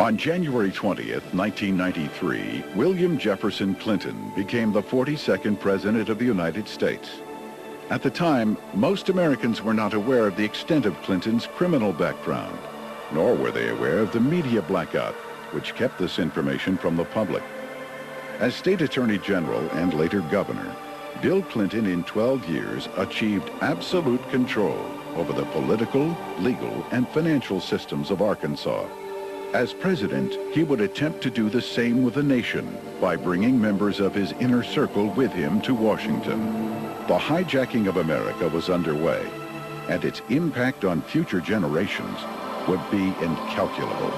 On January 20th, 1993, William Jefferson Clinton became the 42nd President of the United States. At the time, most Americans were not aware of the extent of Clinton's criminal background, nor were they aware of the media blackout, which kept this information from the public. As State Attorney General and later Governor, Bill Clinton in 12 years achieved absolute control over the political, legal, and financial systems of Arkansas. As president, he would attempt to do the same with the nation by bringing members of his inner circle with him to Washington. The hijacking of America was underway, and its impact on future generations would be incalculable.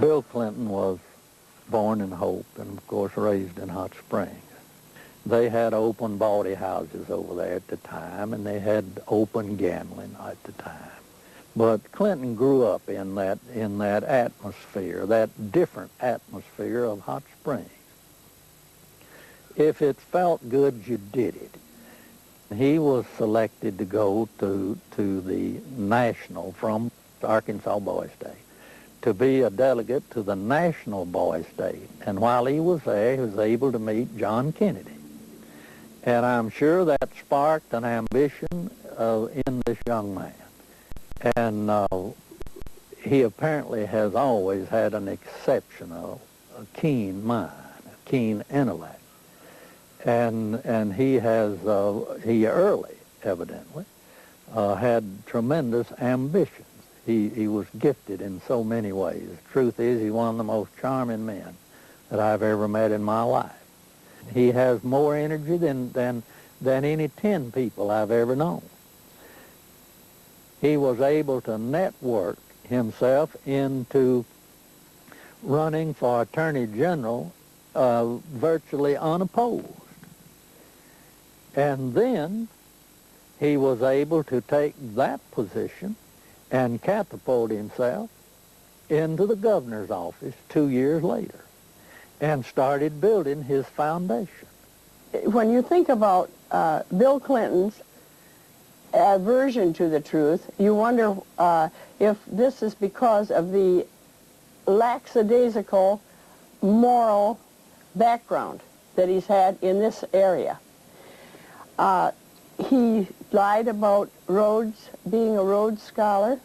Bill Clinton was born in Hope and, of course, raised in Hot Springs. They had open bawdy houses over there at the time, and they had open gambling at the time. But Clinton grew up in that atmosphere, that different atmosphere of Hot Springs. If it felt good, you did it. He was selected to go to the national from Arkansas Boys State, to be a delegate to the National Boys State. And while he was there, he was able to meet John Kennedy. And I'm sure that sparked an ambition in this young man. And he apparently has always had an exceptional, keen mind, a keen intellect. And he early, evidently, had tremendous ambition. He was gifted in so many ways. The truth is, he's one of the most charming men that I've ever met in my life. He has more energy than any 10 people I've ever known. He was able to network himself into running for Attorney General virtually unopposed. And then he was able to take that position and catapult himself into the governor's office 2 years later and started building his foundation. When you think about Bill Clinton's aversion to the truth, you wonder if this is because of the lackadaisical moral background that he's had in this area. He lied about Rhodes, being a Rhodes Scholar.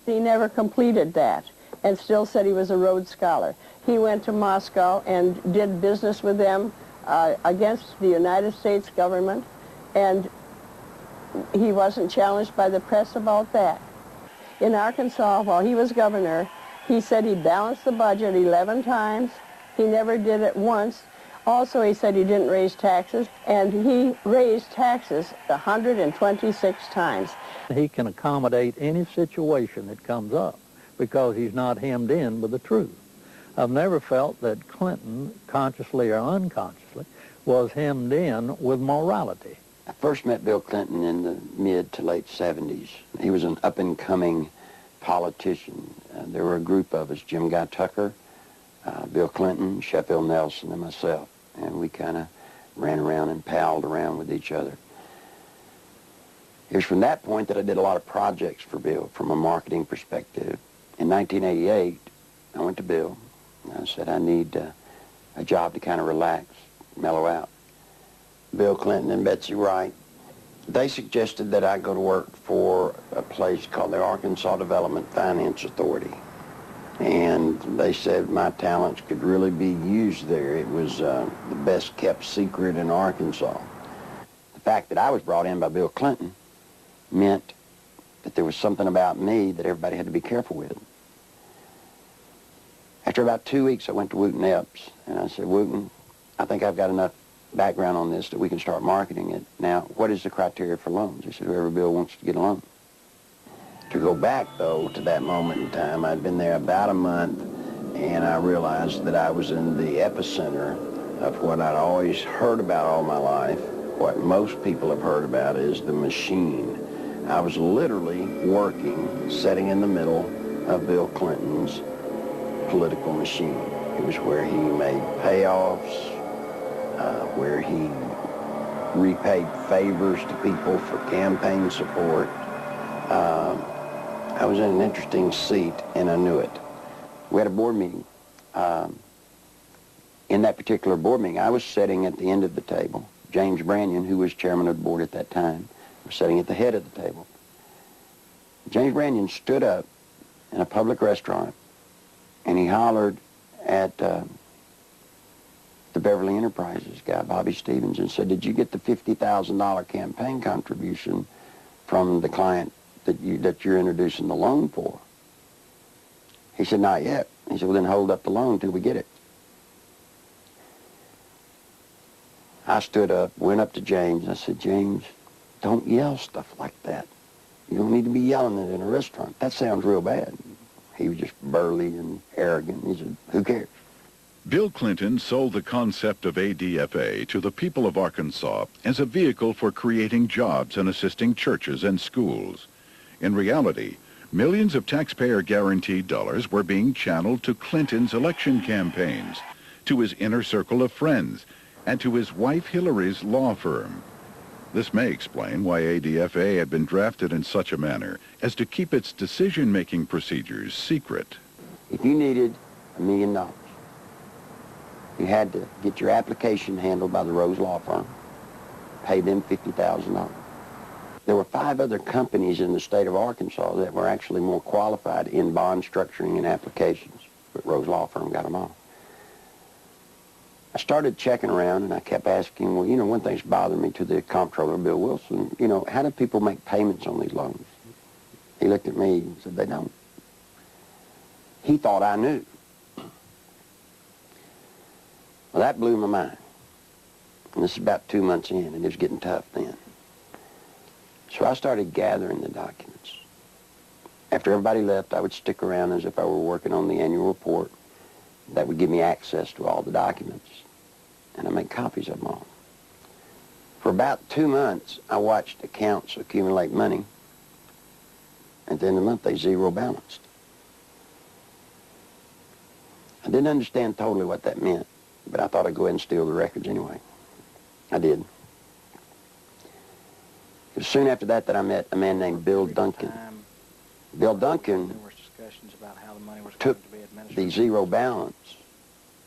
He never completed that and still said he was a Rhodes Scholar. He went to Moscow and did business with them against the United States government, and he wasn't challenged by the press about that. In Arkansas, while he was governor, he said he balanced the budget 11 times. He never did it once. Also, he said he didn't raise taxes, and he raised taxes 126 times. He can accommodate any situation that comes up because he's not hemmed in with the truth. I've never felt that Clinton, consciously or unconsciously, was hemmed in with morality. I first met Bill Clinton in the mid to late 70s. He was an up-and-coming politician. There were a group of us, Jim Guy Tucker, Bill Clinton, Sheffield Nelson, and myself. And we kind of ran around and palled around with each other. It was from that point that I did a lot of projects for Bill from a marketing perspective. In 1988, I went to Bill, and I said, I need a job to kind of relax, mellow out. Bill Clinton and Betsy Wright, they suggested that I go to work for a place called the Arkansas Development Finance Authority. And they said my talents could really be used there. It was the best kept secret in Arkansas. The fact that I was brought in by Bill Clinton meant that there was something about me that everybody had to be careful with. After about 2 weeks, I went to Wooten Epps, and I said, Wooten, I think I've got enough background on this that we can start marketing it. Now, what is the criteria for loans? He said, whoever Bill wants to get a loan. To go back, though, to that moment in time, I'd been there about a month, and I realized that I was in the epicenter of what I'd always heard about all my life. What most people have heard about is the machine. I was literally working, sitting in the middle of Bill Clinton's political machine. It was where he made payoffs, where he repaid favors to people for campaign support. I was in an interesting seat, and I knew it. We had a board meeting. In that particular board meeting, I was sitting at the end of the table. James Brannion, who was chairman of the board at that time, was sitting at the head of the table. James Brannion stood up in a public restaurant, and he hollered at the Beverly Enterprises guy, Bobby Stevens, and said, "Did you get the $50,000 campaign contribution from the client that you're introducing the loan for?" He said, "Not yet." He said, "Well, then hold up the loan till we get it." I stood up, went up to James, and I said, "James, don't yell stuff like that. You don't need to be yelling it in a restaurant. That sounds real bad." He was just burly and arrogant. He said, "Who cares?" Bill Clinton sold the concept of ADFA to the people of Arkansas as a vehicle for creating jobs and assisting churches and schools. In reality, millions of taxpayer-guaranteed dollars were being channeled to Clinton's election campaigns, to his inner circle of friends, and to his wife Hillary's law firm. This may explain why ADFA had been drafted in such a manner as to keep its decision-making procedures secret. If you needed $1 million, you had to get your application handled by the Rose Law Firm, pay them $50,000. There were 5 other companies in the state of Arkansas that were actually more qualified in bond structuring and applications, but Rose Law Firm got them all. I started checking around, and I kept asking, well, one thing's bothering me, to the comptroller, Bill Wilson, how do people make payments on these loans? He looked at me and said, "They don't." He thought I knew. Well, that blew my mind. And this is about 2 months in, and it was getting tough then. So I started gathering the documents. After everybody left, I would stick around as if I were working on the annual report. That would give me access to all the documents, and I make copies of them all. For about 2 months, I watched accounts accumulate money. At the end of the month, they zero balanced. I didn't understand totally what that meant, but I thought I'd go ahead and steal the records anyway. I did. It was soon after that I met a man named Bill Duncan. Bill Duncan took the zero balance,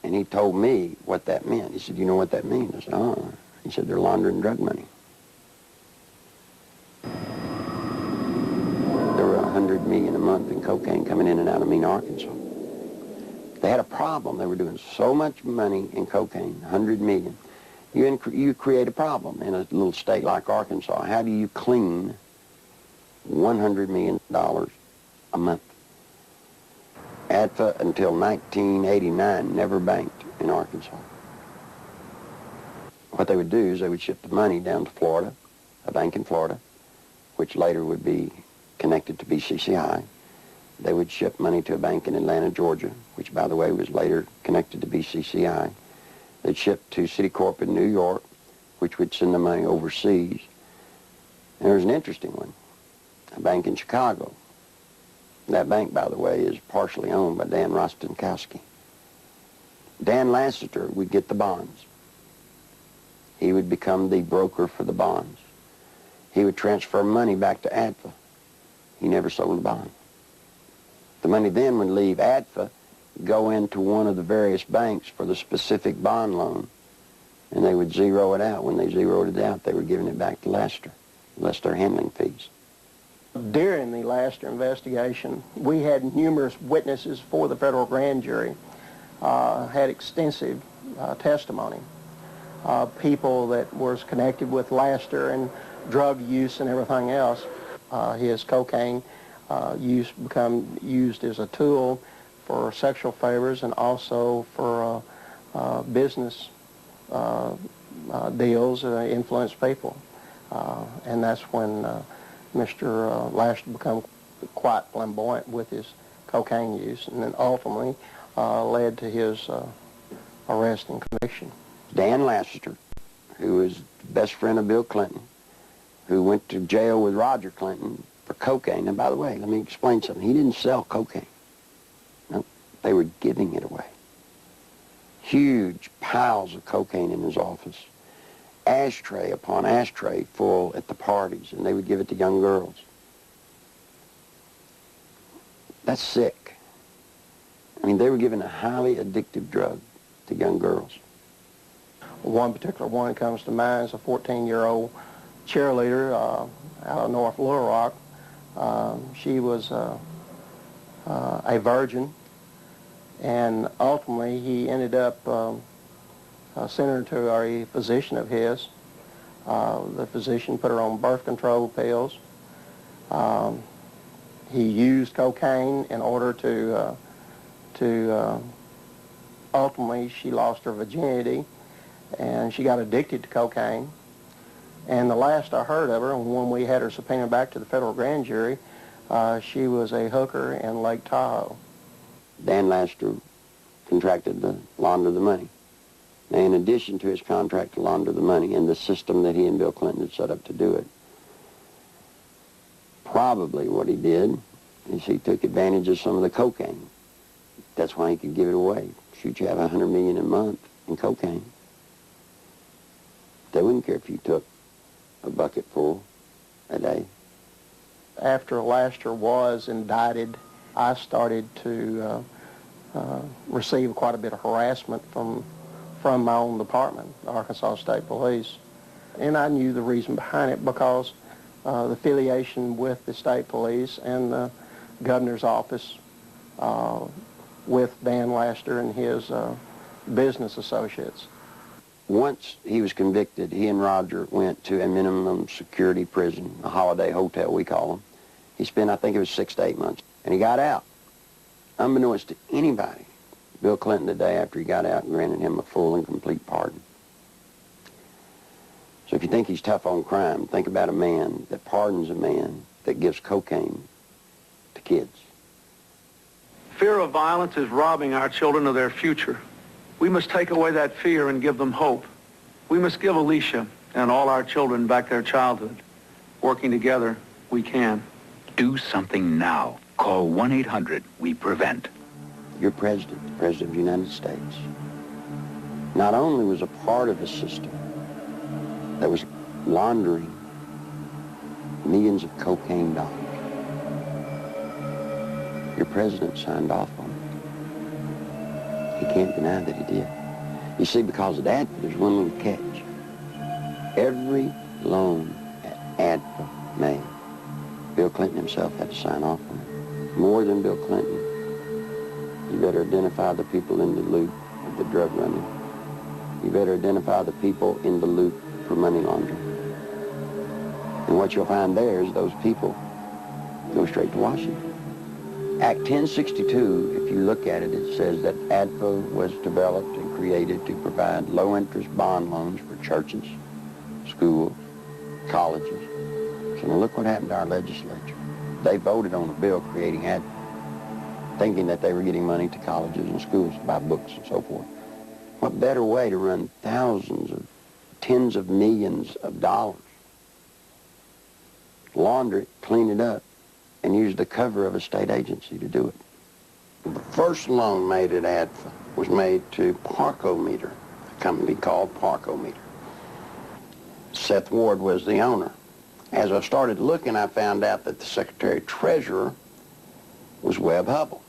and he told me what that meant. He said, "You know what that means?" I said, "Oh." He said, "They're laundering drug money." There were $100 million a month in cocaine coming in and out of Mena, Arkansas. They had a problem. They were doing so much money in cocaine, $100 million. You create a problem in a little state like Arkansas. How do you clean $100 million a month? ADFA until 1989 never banked in Arkansas. What they would do is they would ship the money down to Florida, a bank in Florida, which later would be connected to BCCI. They would ship money to a bank in Atlanta, Georgia, which, by the way, was later connected to BCCI. They'd ship to Citicorp in New York, which would send the money overseas. And there's an interesting one, a bank in Chicago. That bank, by the way, is partially owned by Dan Rostenkowski. Dan Lassiter would get the bonds. He would become the broker for the bonds. He would transfer money back to ADFA. He never sold a bond. The money then would leave ADFA, go into one of the various banks for the specific bond loan, and they would zero it out. When they zeroed it out, they were giving it back to Lassiter, less their handling fees. During the Lassiter investigation, we had numerous witnesses for the federal grand jury, had extensive testimony. People that was connected with Lassiter and drug use and everything else. His cocaine use become used as a tool for sexual favors and also for business deals, influence people. And that's when Mr. Lassiter become quite flamboyant with his cocaine use, and then ultimately led to his arrest and conviction. Dan Lassiter, who was the best friend of Bill Clinton, who went to jail with Roger Clinton for cocaine. And by the way, let me explain something. He didn't sell cocaine. No, they were giving it away. Huge piles of cocaine in his office. Ashtray upon ashtray full at the parties, and they would give it to young girls. That's sick. I mean, they were giving a highly addictive drug to young girls. One particular one comes to mind is a 14-year-old cheerleader out of North Little Rock. She was a virgin, and ultimately he ended up sending her to a physician of his. The physician put her on birth control pills. He used cocaine in order to ultimately she lost her virginity, and she got addicted to cocaine. And the last I heard of her, when we had her subpoenaed back to the federal grand jury, she was a hooker in Lake Tahoe. Dan Lassiter contracted to launder the money. Now, in addition to his contract to launder the money and the system that he and Bill Clinton had set up to do it, probably what he did is he took advantage of some of the cocaine. That's why he could give it away. Shoot, you have $100 million a month in cocaine. They wouldn't care if you took a bucket full a day. After Lassiter was indicted, I started to receive quite a bit of harassment from my own department, the Arkansas State Police. And I knew the reason behind it because the affiliation with the state police and the governor's office with Dan Lassiter and his business associates. Once he was convicted, he and Roger went to a minimum security prison, a holiday hotel we call them. He spent, I think it was 6 to 8 months, and he got out. Unbeknownst to anybody, Bill Clinton, the day after he got out, granted him a full and complete pardon. So if you think he's tough on crime, think about a man that pardons a man that gives cocaine to kids. Fear of violence is robbing our children of their future. We must take away that fear and give them hope. We must give Alicia and all our children back their childhood. Working together, we can. Do something now. Call 1-800-WE-PREVENT. Your president, the President of the United States, not only was a part of a system that was laundering millions of cocaine dollars, your president signed off on it. He can't deny that he did. You see, because of that, there's one little catch. Every loan that ADFA made, Bill Clinton himself had to sign off on it. More than Bill Clinton, you better identify the people in the loop of the drug running. You better identify the people in the loop for money laundering. And what you'll find there is those people go straight to Washington. Act 1062, if you look at it, it says that ADFA was developed and created to provide low-interest bond loans for churches, schools, colleges. So now look what happened to our legislature. They voted on a bill creating ADFA, thinking that they were getting money to colleges and schools to buy books and so forth. What better way to run thousands of, tens of millions of dollars, launder it, clean it up, and use the cover of a state agency to do it. The first loan made at ADFA was made to Parkometer, a company called Parkometer. Seth Ward was the owner. As I started looking, I found out that the Secretary-Treasurer was Webb Hubbell.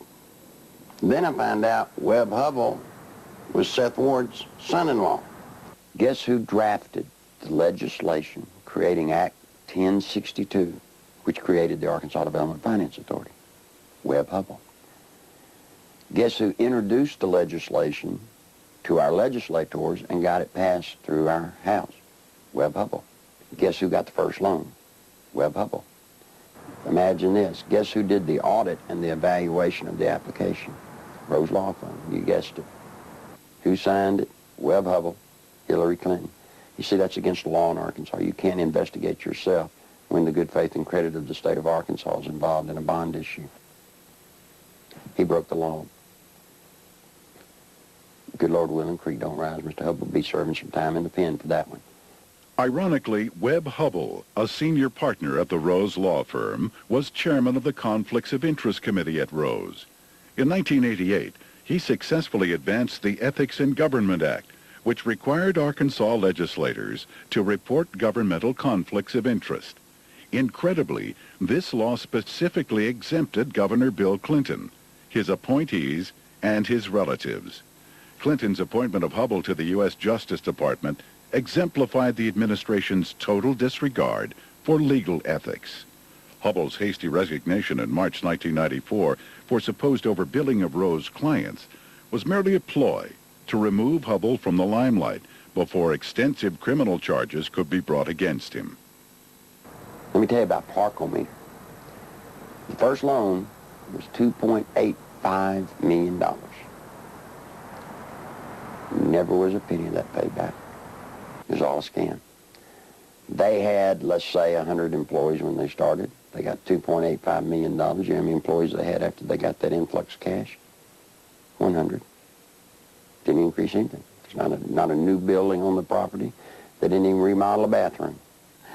Then I found out Webb Hubbell was Seth Ward's son-in-law. Guess who drafted the legislation creating Act 1062, which created the Arkansas Development Finance Authority? Webb Hubbell. Guess who introduced the legislation to our legislators and got it passed through our House? Webb Hubbell. Guess who got the first loan? Webb Hubbell. Imagine this. Guess who did the audit and the evaluation of the application? Rose Law Firm. You guessed it. Who signed it? Webb Hubbell, Hillary Clinton. You see, that's against the law in Arkansas. You can't investigate yourself when the good faith and credit of the state of Arkansas is involved in a bond issue. He broke the law. Good Lord willing, creek don't rise. Mr. Hubbell will be serving some time in the pen for that one. Ironically, Webb Hubbell, a senior partner at the Rose law firm, was chairman of the Conflicts of Interest Committee at Rose. In 1988, he successfully advanced the Ethics in Government Act, which required Arkansas legislators to report governmental conflicts of interest. Incredibly, this law specifically exempted Governor Bill Clinton, his appointees, and his relatives. Clinton's appointment of Hubbell to the U.S. Justice Department exemplified the administration's total disregard for legal ethics. Hubbell's hasty resignation in March 1994 for supposed overbilling of Rose clients was merely a ploy to remove Hubbell from the limelight before extensive criminal charges could be brought against him. Let me tell you about Parkometer. The first loan was $2.85 million. Never was a penny of that paid back. It was all a scam. They had, let's say, 100 employees when they started. They got $2.85 million. You know how many employees they had after they got that influx of cash? 100. Didn't increase anything. There's not a new building on the property. They didn't even remodel a bathroom.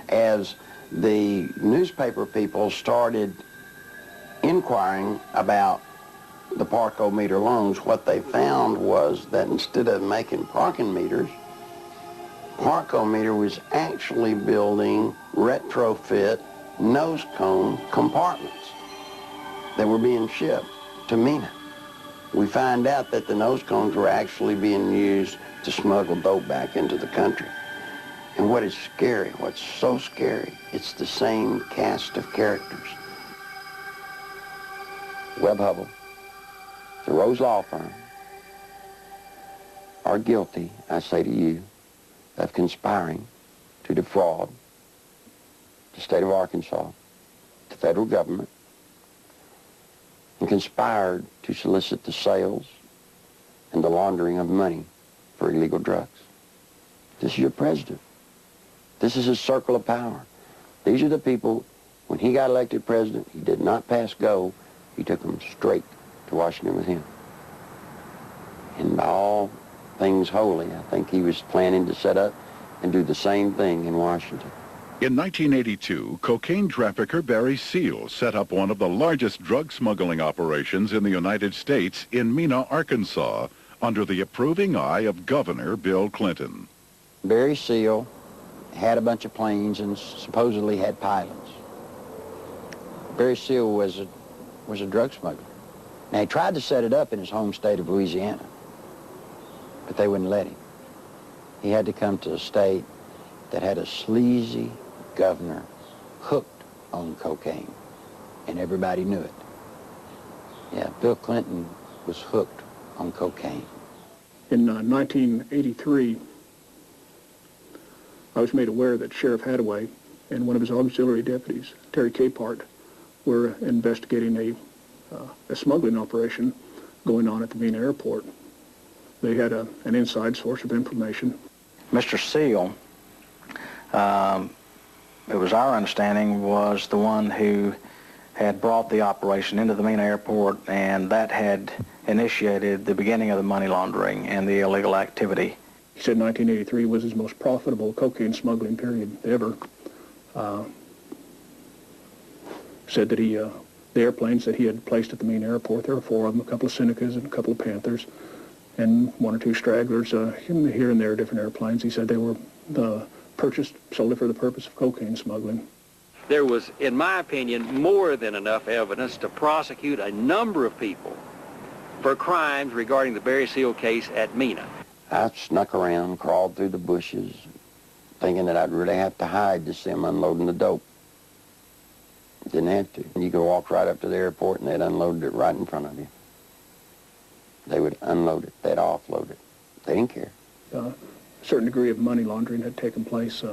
As the newspaper people started inquiring about the Parkometer loans, what they found was that instead of making parking meters, Parkometer was actually building retrofit nose cone compartments that were being shipped to MENA. We find out that the nose cones were actually being used to smuggle dope back into the country. And what is scary, what's so scary, it's the same cast of characters. Webb Hubbell, the Rose Law Firm, are guilty, I say to you, of conspiring to defraud the state of Arkansas, the federal government, and conspired to solicit the sales and the laundering of money for illegal drugs. This is your president. This is his circle of power. These are the people, when he got elected president, he did not pass go. He took them straight to Washington with him. And by all things holy, I think he was planning to set up and do the same thing in Washington. In 1982, cocaine trafficker Barry Seal set up one of the largest drug smuggling operations in the United States in Mena, Arkansas, under the approving eye of Governor Bill Clinton. Barry Seal had a bunch of planes and supposedly had pilots. Barry Seal was a drug smuggler. Now, he tried to set it up in his home state of Louisiana, but they wouldn't let him. He had to come to a state that had a sleazy governor hooked on cocaine, and everybody knew it. Yeah, Bill Clinton was hooked on cocaine. In 1983, I was made aware that Sheriff Hadaway and one of his auxiliary deputies, Terry Capehart, were investigating a smuggling operation going on at the Mena airport. They had an inside source of information. Mr. Seal, it was our understanding, was the one who had brought the operation into the Mena airport, and that had initiated the beginning of the money laundering and the illegal activity. He said 1983 was his most profitable cocaine smuggling period ever. Said that the airplanes that he had placed at the Mena airport, there were 4 of them, a couple of Senecas and a couple of Panthers, and 1 or 2 stragglers here and there, different airplanes. He said they were purchased solely for the purpose of cocaine smuggling. There was, in my opinion, more than enough evidence to prosecute a number of people for crimes regarding the Barry Seal case at Mena. I snuck around, crawled through the bushes, thinking that I'd really have to hide to see them unloading the dope. Didn't have to. You could walk right up to the airport and they'd unload it right in front of you. They would unload it. They'd offload it. They didn't care. A certain degree of money laundering had taken place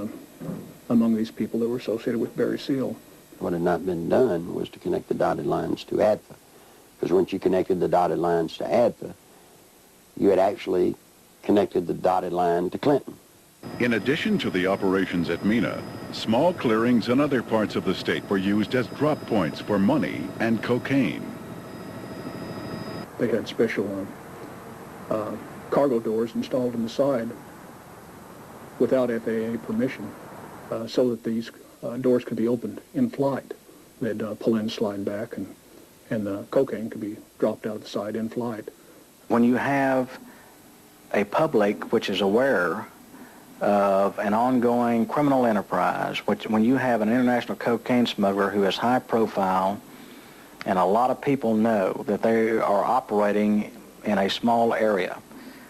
among these people that were associated with Barry Seal. What had not been done was to connect the dotted lines to ADFA. Because once you connected the dotted lines to ADFA, you had actually connected the dotted line to Clinton. In addition to the operations at Mina, small clearings in other parts of the state were used as drop points for money and cocaine. They had special cargo doors installed on the side without FAA permission so that these doors could be opened in flight. They'd pull in, slide back, and the cocaine could be dropped out of the side in flight. When you have a public which is aware of an ongoing criminal enterprise, when you have an international cocaine smuggler who is high profile, and a lot of people know that they are operating in a small area.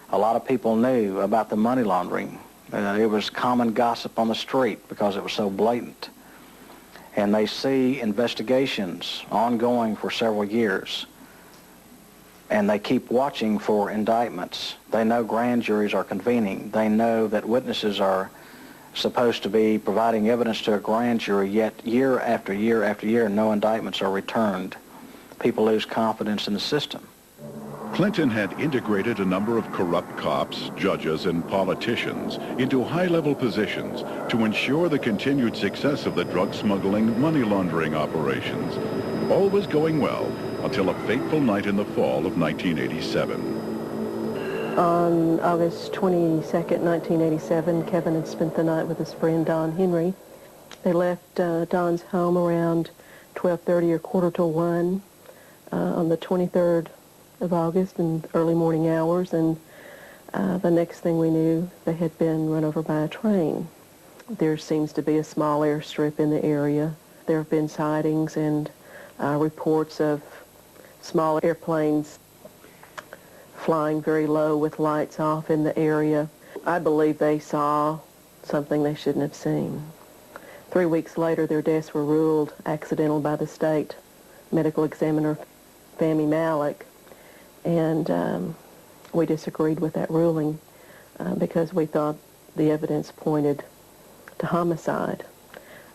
A lot of people knew about the money laundering. It was common gossip on the street because it was so blatant. And they see investigations ongoing for several years. And they keep watching for indictments. They know grand juries are convening. They know that witnesses are supposed to be providing evidence to a grand jury, yet year after year after year, no indictments are returned. People lose confidence in the system. Clinton had integrated a number of corrupt cops, judges, and politicians into high-level positions to ensure the continued success of the drug smuggling, money laundering operations. All was going well until a fateful night in the fall of 1987. On August 22nd, 1987, Kevin had spent the night with his friend Don Henry. They left Don's home around 12:30 or quarter to 1 on the 23rd of August in early morning hours, and the next thing we knew, they had been run over by a train. There seems to be a small airstrip in the area. There have been sightings and reports of small airplanes flying very low with lights off in the area. I believe they saw something they shouldn't have seen. 3 weeks later, their deaths were ruled accidental by the state medical examiner, Fahmy Malek, and we disagreed with that ruling because we thought the evidence pointed to homicide.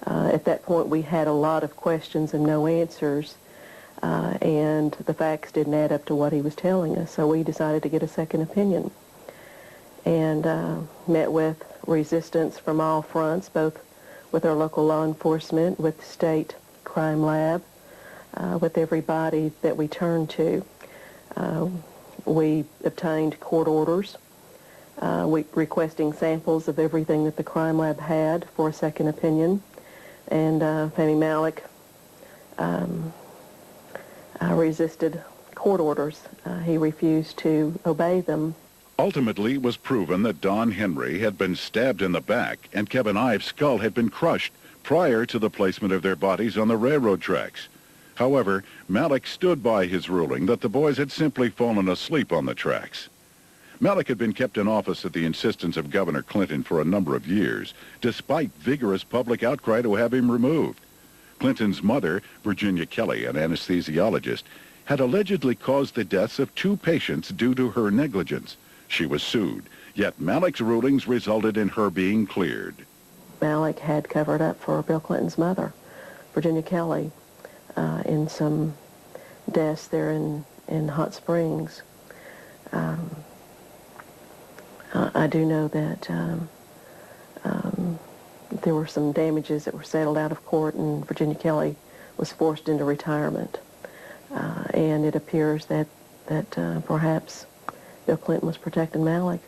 At that point, we had a lot of questions and no answers, and the facts didn't add up to what he was telling us, so we decided to get a second opinion and met with resistance from all fronts, both with our local law enforcement, with the state crime lab, with everybody that we turned to. We obtained court orders requesting samples of everything that the crime lab had for a second opinion, and Fahmy Malek resisted court orders. He refused to obey them. Ultimately, it was proven that Don Henry had been stabbed in the back and Kevin Ives' skull had been crushed prior to the placement of their bodies on the railroad tracks. However, Malek stood by his ruling that the boys had simply fallen asleep on the tracks. Malek had been kept in office at the insistence of Governor Clinton for a number of years, despite vigorous public outcry to have him removed. Clinton's mother, Virginia Kelly, an anesthesiologist, had allegedly caused the deaths of 2 patients due to her negligence. She was sued, yet Malek's rulings resulted in her being cleared. Malek had covered up for Bill Clinton's mother, Virginia Kelly, in some deaths there in Hot Springs. I do know that there were some damages that were settled out of court, and Virginia Kelly was forced into retirement. And it appears that perhaps Bill Clinton was protecting Malek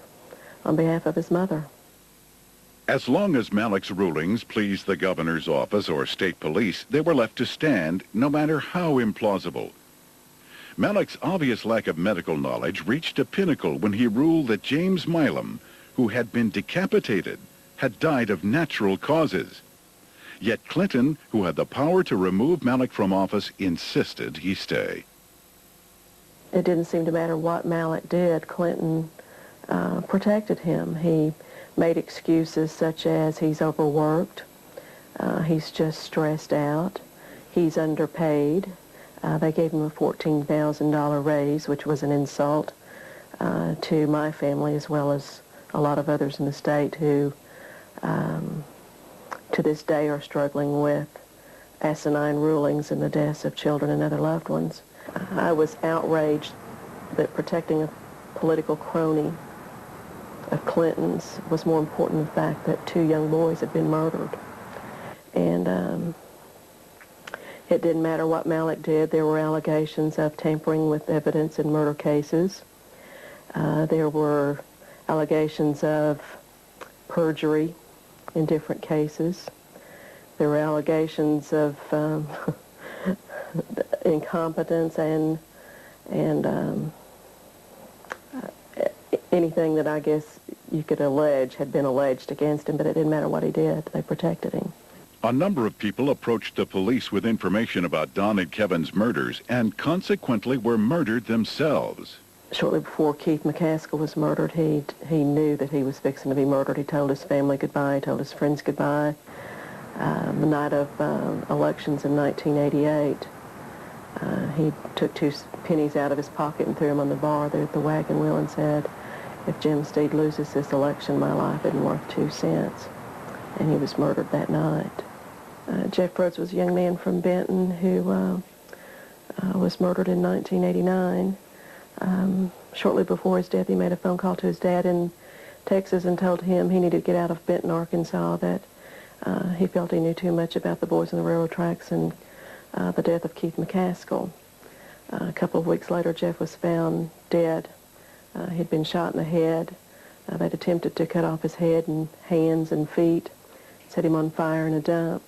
on behalf of his mother. As long as Malek's rulings pleased the governor's office or state police, they were left to stand, no matter how implausible. Malek's obvious lack of medical knowledge reached a pinnacle when he ruled that James Milam, who had been decapitated, had died of natural causes. Yet Clinton, who had the power to remove Malek from office, insisted he stay. It didn't seem to matter what Malek did. Clinton protected him. He made excuses such as he's overworked, he's just stressed out, he's underpaid. They gave him a $14,000 raise, which was an insult to my family as well as a lot of others in the state who to this day are struggling with asinine rulings in the deaths of children and other loved ones. I was outraged that protecting a political crony Clinton's was more important than the fact that 2 young boys had been murdered. And it didn't matter what Malik did. There were allegations of tampering with evidence in murder cases. There were allegations of perjury in different cases. There were allegations of incompetence and anything that I guess you could allege had been alleged against him, but it didn't matter what he did. They protected him. A number of people approached the police with information about Don and Kevin's murders and consequently were murdered themselves. Shortly before Keith McCaskill was murdered, he knew that he was fixing to be murdered. He told his family goodbye, he told his friends goodbye. The night of elections in 1988, he took 2 pennies out of his pocket and threw them on the bar there at the wagon wheel and said, "If Jim Steed loses this election, my life isn't worth 2 cents." And he was murdered that night. Jeff Rhodes was a young man from Benton who was murdered in 1989. Shortly before his death, he made a phone call to his dad in Texas and told him he needed to get out of Benton, Arkansas, that he felt he knew too much about the boys on the railroad tracks and the death of Keith McCaskill. A couple of weeks later, Jeff was found dead. He'd been shot in the head. They'd attempted to cut off his head and hands and feet, set him on fire in a dump.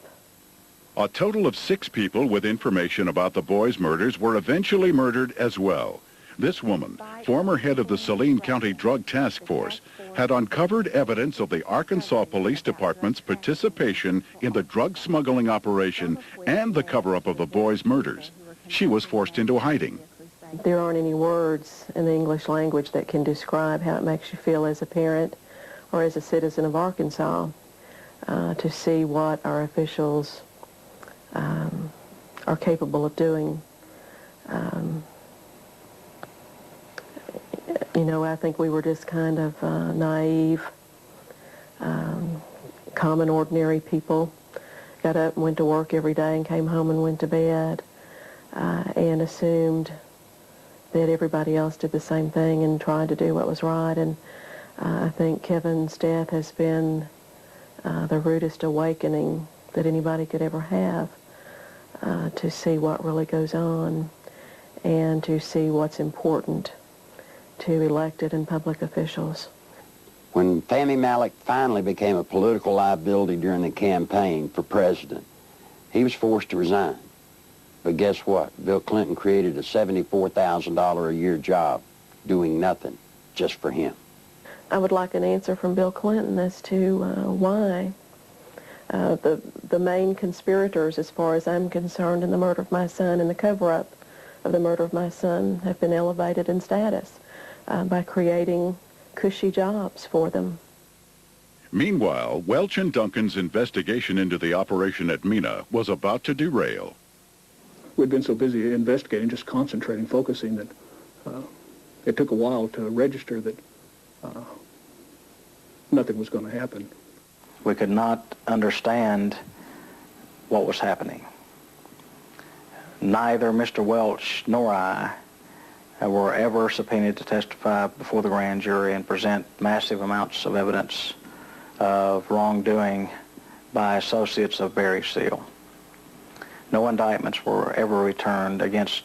A total of 6 people with information about the boys' murders were eventually murdered as well. This woman, former head of the Saline County Drug Task Force, had uncovered evidence of the Arkansas Police Department's participation in the drug smuggling operation and the cover-up of the boys' murders. She was forced into hiding. There aren't any words in the English language that can describe how it makes you feel as a parent or as a citizen of Arkansas to see what our officials are capable of doing. You know, I think we were just kind of naive, common, ordinary people. Got up and went to work every day and came home and went to bed and assumed that everybody else did the same thing and tried to do what was right. And I think Kevin's death has been the rudest awakening that anybody could ever have to see what really goes on and to see what's important to elected and public officials. When Fahmy Malik finally became a political liability during the campaign for president, he was forced to resign. But guess what? Bill Clinton created a $74,000 a year job doing nothing just for him. I would like an answer from Bill Clinton as to why the main conspirators, as far as I'm concerned, in the murder of my son and the cover-up of the murder of my son have been elevated in status by creating cushy jobs for them. Meanwhile, Welch and Duncan's investigation into the operation at Mina was about to derail. We'd been so busy investigating, just concentrating, focusing, that it took a while to register that nothing was going to happen. We could not understand what was happening. Neither Mr. Welch nor I were ever subpoenaed to testify before the grand jury and present massive amounts of evidence of wrongdoing by associates of Barry Seal. No indictments were ever returned against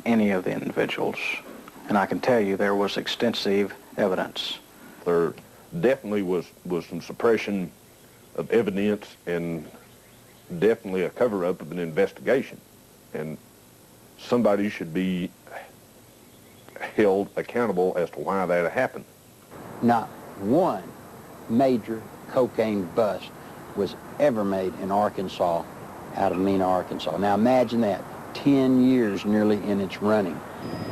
any of the individuals, and I can tell you there was extensive evidence. There definitely was some suppression of evidence and definitely a cover-up of an investigation, and somebody should be held accountable as to why that happened. Not one major cocaine bust was ever made in Arkansas out of Mina, Arkansas. Now imagine that, 10 years nearly in its running.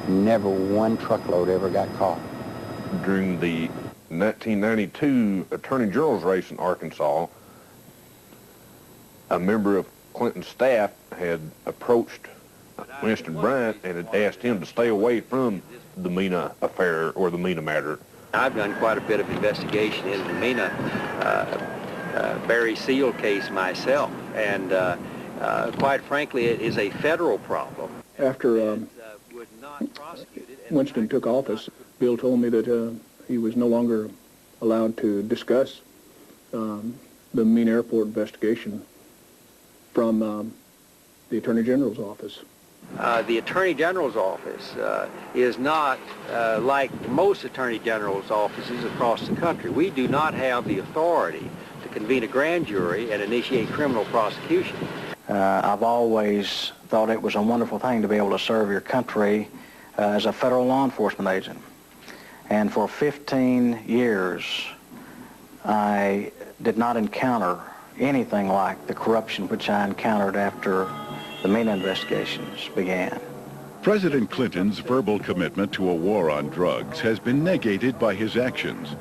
Never one truckload ever got caught. During the 1992 Attorney General's race in Arkansas, a member of Clinton's staff had approached Winston Bryant and had asked him to stay away from the Mina affair or the Mina matter. I've done quite a bit of investigation into the Mina Barry Seal case myself, and quite frankly, it is a federal problem. After Winston took office, Bill told me that he was no longer allowed to discuss the Mean Airport investigation from the Attorney General's office. The Attorney General's office is not like most Attorney General's offices across the country. We do not have the authority to convene a grand jury and initiate criminal prosecution. I've always thought it was a wonderful thing to be able to serve your country as a federal law enforcement agent. And for 15 years, I did not encounter anything like the corruption which I encountered after the Mean investigations began. President Clinton's verbal commitment to a war on drugs has been negated by his actions.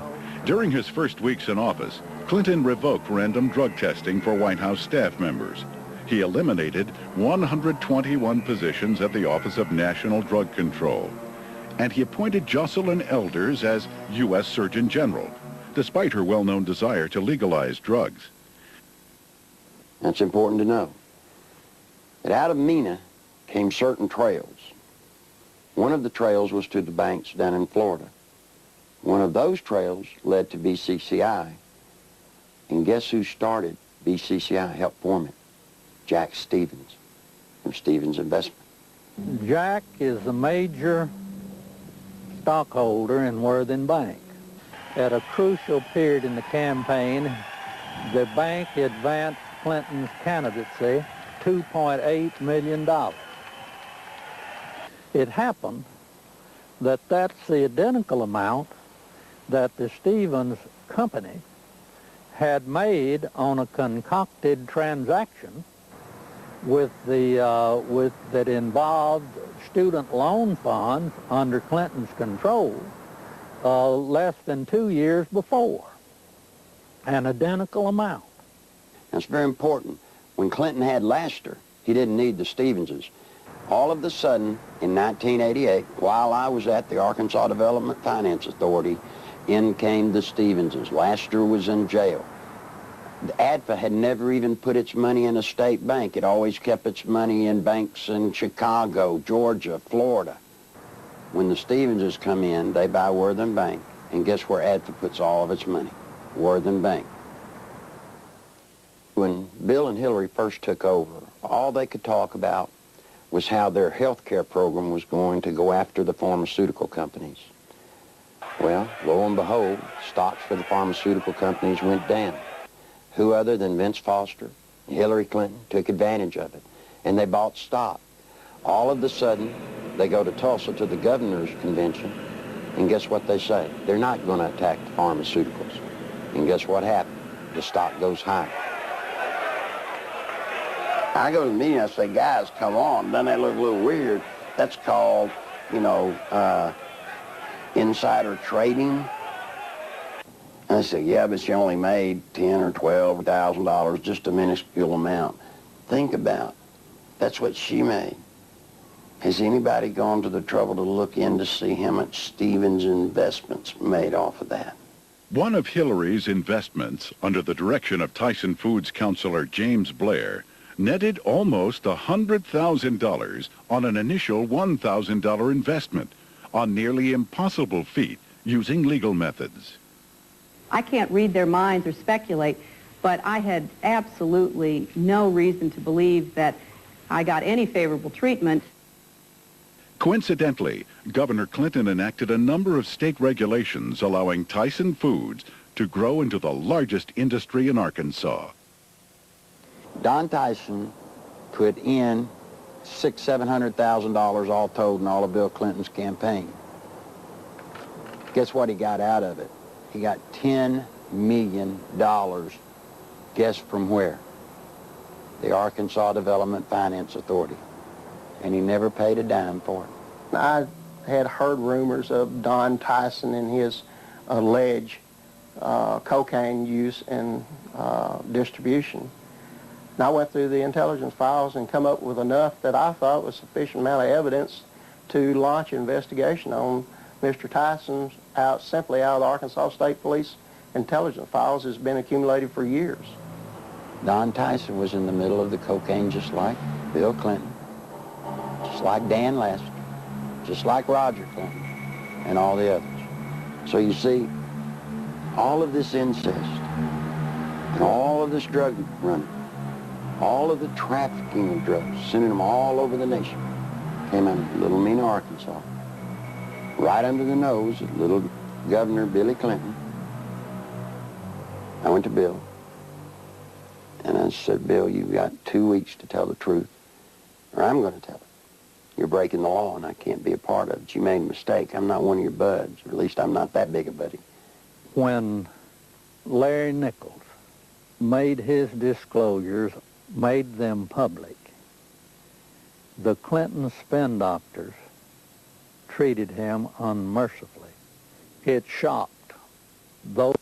During his first weeks in office, Clinton revoked random drug testing for White House staff members. He eliminated 121 positions at the Office of National Drug Control. And he appointed Jocelyn Elders as U.S. Surgeon General, despite her well-known desire to legalize drugs. That's important to know. That out of MENA came certain trails. One of the trails was to the banks down in Florida. One of those trails led to BCCI. And guess who started BCCI, helped form it? Jack Stevens, from Stevens Investment. Jack is a major stockholder in Worthing Bank. At a crucial period in the campaign, the bank advanced Clinton's candidacy $2.8 million. It happened that that's the identical amount that the Stevens company had made on a concocted transaction that involved student loan funds under Clinton's control less than 2 years before. An identical amount. That's very important. When Clinton had Laster, he didn't need the Stevenses. All of a sudden, in 1988, while I was at the Arkansas Development Finance Authority, in came the Stevenses. Laster was in jail. The ADFA had never even put its money in a state bank. It always kept its money in banks in Chicago, Georgia, Florida. When the Stevenses come in, they buy Worthing Bank. And guess where ADFA puts all of its money? Worthing Bank. When Bill and Hillary first took over, all they could talk about was how their health care program was going to go after the pharmaceutical companies. Well, lo and behold, stocks for the pharmaceutical companies went down. Who other than Vince Foster and Hillary Clinton took advantage of it, and they bought stock. All of a sudden, they go to Tulsa to the governor's convention, and guess what they say? They're not going to attack the pharmaceuticals. And guess what happened? The stock goes higher. I go to the meeting, I say, guys, come on. Doesn't that look a little weird? That's called, insider trading. And I said, yeah, but she only made $10,000 or $12,000, just a minuscule amount. Think about it. That's what she made. Has anybody gone to the trouble to look in to see how much Stevens Investments made off of that? One of Hillary's investments, under the direction of Tyson Foods counselor James Blair, netted almost $100,000 on an initial $1,000 investment, a nearly impossible feat using legal methods. I can't read their minds or speculate, but I had absolutely no reason to believe that I got any favorable treatment. Coincidentally, Governor Clinton enacted a number of state regulations allowing Tyson Foods to grow into the largest industry in Arkansas. Don Tyson put in $600,000-$700,000 all told in all of Bill Clinton's campaign. Guess what he got out of it? He got $10 million. Guess from where? The Arkansas Development Finance Authority. And he never paid a dime for it. I had heard rumors of Don Tyson and his alleged cocaine use and distribution. And I went through the intelligence files and come up with enough that I thought was sufficient amount of evidence to launch an investigation on Mr. Tyson's simply out of the Arkansas State Police intelligence files has been accumulated for years. Don Tyson was in the middle of the cocaine just like Bill Clinton, just like Dan Laster, just like Roger Clinton, and all the others. So you see, all of this incest and all of this drug running, all of the trafficking of drugs, sending them all over the nation, came out of Little Mena, Arkansas, right under the nose of little Governor Billy Clinton. I went to Bill, and I said, Bill, you've got 2 weeks to tell the truth, or I'm going to tell it. You're breaking the law, and I can't be a part of it. You made a mistake. I'm not one of your buds, or at least I'm not that big a buddy. When Larry Nichols made his disclosures, made them public, the Clinton spin doctors treated him unmercifully. It shocked those